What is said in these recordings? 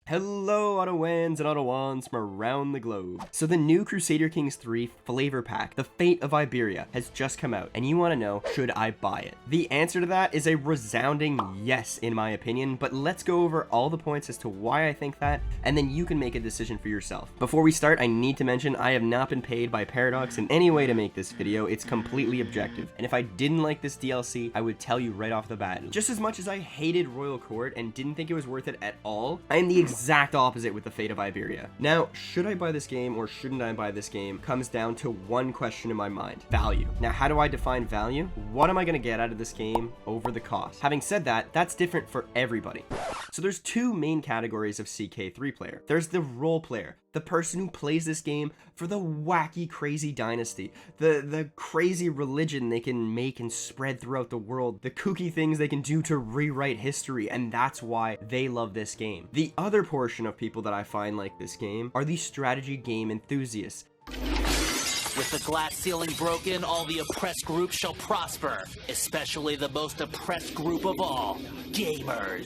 Hello Ottawans and Ottawans from around the globe. So the new Crusader Kings III flavor pack, The Fate of Iberia, has just come out, and you want to know, should I buy it? The answer to that is a resounding yes in my opinion, but let's go over all the points as to why I think that, and then you can make a decision for yourself. Before we start, I need to mention I have not been paid by Paradox in any way to make this video. It's completely objective, and if I didn't like this DLC, I would tell you right off the bat. Just as much as I hated Royal Court and didn't think it was worth it at all, I am the exact opposite with The Fate of Iberia. Now, should I buy this game or shouldn't I buy this game comes down to one question in my mind: value. Now, how do I define value? What am I going to get out of this game over the cost? Having said that, that's different for everybody. So there's two main categories of CK3 player. There's the role player, the person who plays this game for the wacky, crazy dynasty, the crazy religion they can make and spread throughout the world, the kooky things they can do to rewrite history, and that's why they love this game. The other portion of people that I find like this game are the strategy game enthusiasts. With the glass ceiling broken, all the oppressed groups shall prosper, especially the most oppressed group of all, gamers.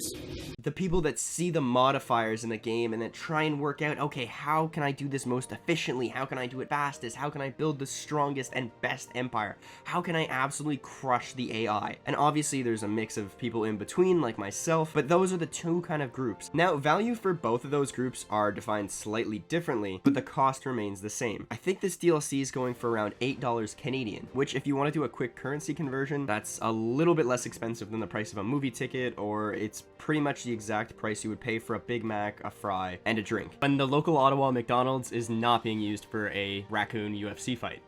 The people that see the modifiers in the game and that try and work out, okay, how can I do this most efficiently? How can I do it fastest? How can I build the strongest and best empire? How can I absolutely crush the AI? And obviously there's a mix of people in between like myself, but those are the two kind of groups. Now, value for both of those groups are defined slightly differently, but the cost remains the same. I think this DLC is going for around $8 Canadian, which if you want to do a quick currency conversion, that's a little bit less expensive than the price of a movie ticket, or it's pretty much the exact price you would pay for a Big Mac, a fry, and a drink. And the local Ottawa McDonald's is not being used for a raccoon UFC fight.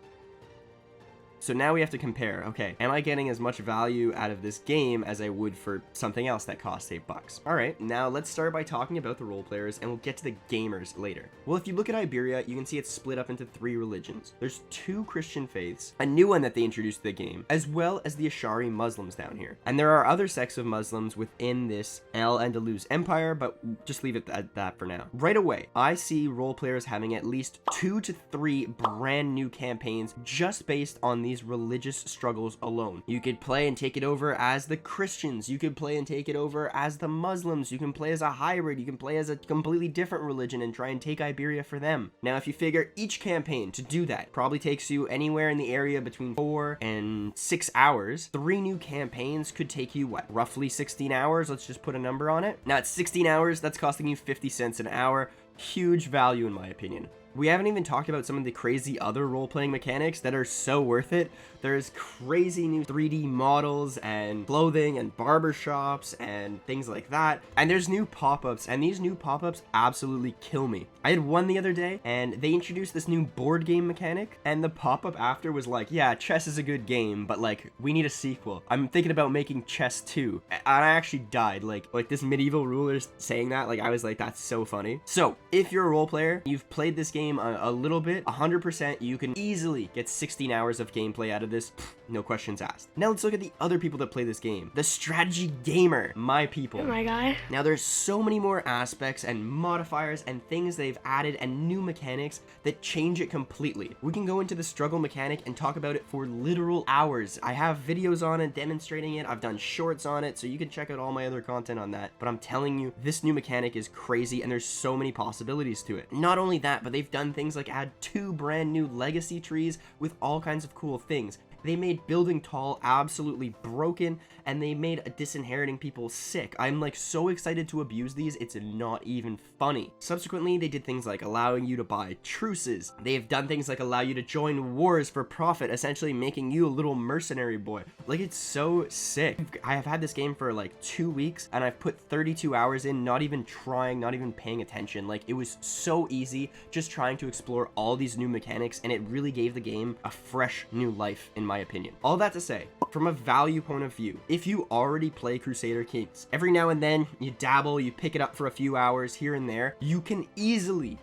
So now we have to compare, okay, am I getting as much value out of this game as I would for something else that costs $8? All right, now let's start by talking about the role players, and we'll get to the gamers later. Well, if you look at Iberia, you can see it's split up into 3 religions. There's 2 Christian faiths, a new one that they introduced to the game, as well as the Ashari Muslims down here. And there are other sects of Muslims within this Al-Andalus Empire, but just leave it at that for now. Right away, I see role players having at least 2 to 3 brand new campaigns just based on these religious struggles alone. You could play and take it over as the Christians, you could play and take it over as the Muslims, you can play as a hybrid, you can play as a completely different religion and try and take Iberia for them. Now, if you figure each campaign to do that probably takes you anywhere in the area between 4 and 6 hours, 3 new campaigns could take you, what, roughly 16 hours? Let's just put a number on it. Now, at 16 hours, that's costing you 50 cents an hour. Huge value in my opinion. We haven't even talked about some of the crazy other role-playing mechanics that are so worth it. There's crazy new 3D models and clothing and barbershops and things like that. And there's new pop-ups, and these new pop-ups absolutely kill me. I had one the other day, and they introduced this new board game mechanic, and the pop-up after was like, yeah, chess is a good game, but like, we need a sequel. I'm thinking about making chess 2. And I actually died. Like this medieval ruler saying that, like, I was like, that's so funny. So, if you're a role player, you've played this game a little bit, 100%, you can easily get 16 hours of gameplay out of this, no questions asked. Now let's look at the other people that play this game. The strategy gamer, my people. My guy. Now there's so many more aspects and modifiers and things they've added and new mechanics that change it completely. We can go into the struggle mechanic and talk about it for literal hours. I have videos on it demonstrating it. I've done shorts on it, so you can check out all my other content on that. But I'm telling you, this new mechanic is crazy and there's so many possibilities to it. Not only that, but they've done things like add 2 brand new legacy trees with all kinds of cool things. They made building tall absolutely broken, and they made disinheriting people sick. I'm like so excited to abuse these, it's not even funny. Subsequently, they did things like allowing you to buy truces. They've done things like allow you to join wars for profit, essentially making you a little mercenary boy. Like, it's so sick. I have had this game for like 2 weeks, and I've put 32 hours in, not even trying, not even paying attention. Like, it was so easy just trying to explore all these new mechanics, and it really gave the game a fresh new life in my opinion. All that to say, from a value point of view, if you already play Crusader Kings, every now and then you dabble, you pick it up for a few hours here and there, you can easily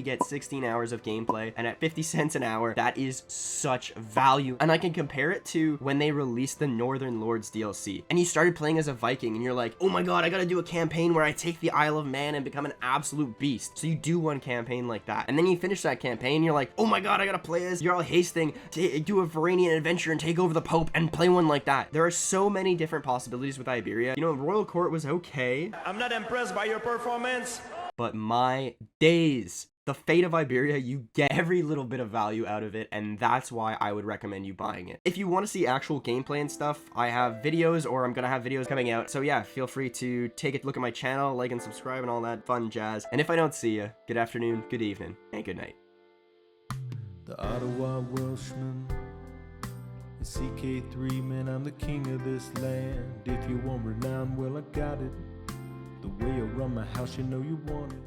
get 16 hours of gameplay, and at 50 cents an hour, that is such value. And I can compare it to when they released the Northern Lords DLC, and you started playing as a Viking, and you're like, oh my god, I gotta do a campaign where I take the Isle of Man and become an absolute beast. So you do one campaign like that, and then you finish that campaign, and you're like, oh my god, I gotta play as Jarl Hasting, do a Varanian adventure and take over the Pope and play one like that. There are so many different possibilities with Iberia. You know, Royal Court was okay. I'm not impressed by your performance. but my days. The fate of Iberia, you get every little bit of value out of it, and that's why I would recommend you buying it. If you want to see actual gameplay and stuff, I have videos, or I'm gonna have videos coming out, so yeah, feel free to take a look at my channel, like and subscribe and all that fun jazz. And if I don't see you, good afternoon, good evening, and good night. The Ottawa Welshman is CK3, man, I'm the king of this land. If you want renown, well I got it. The way I run my house, you know you want it.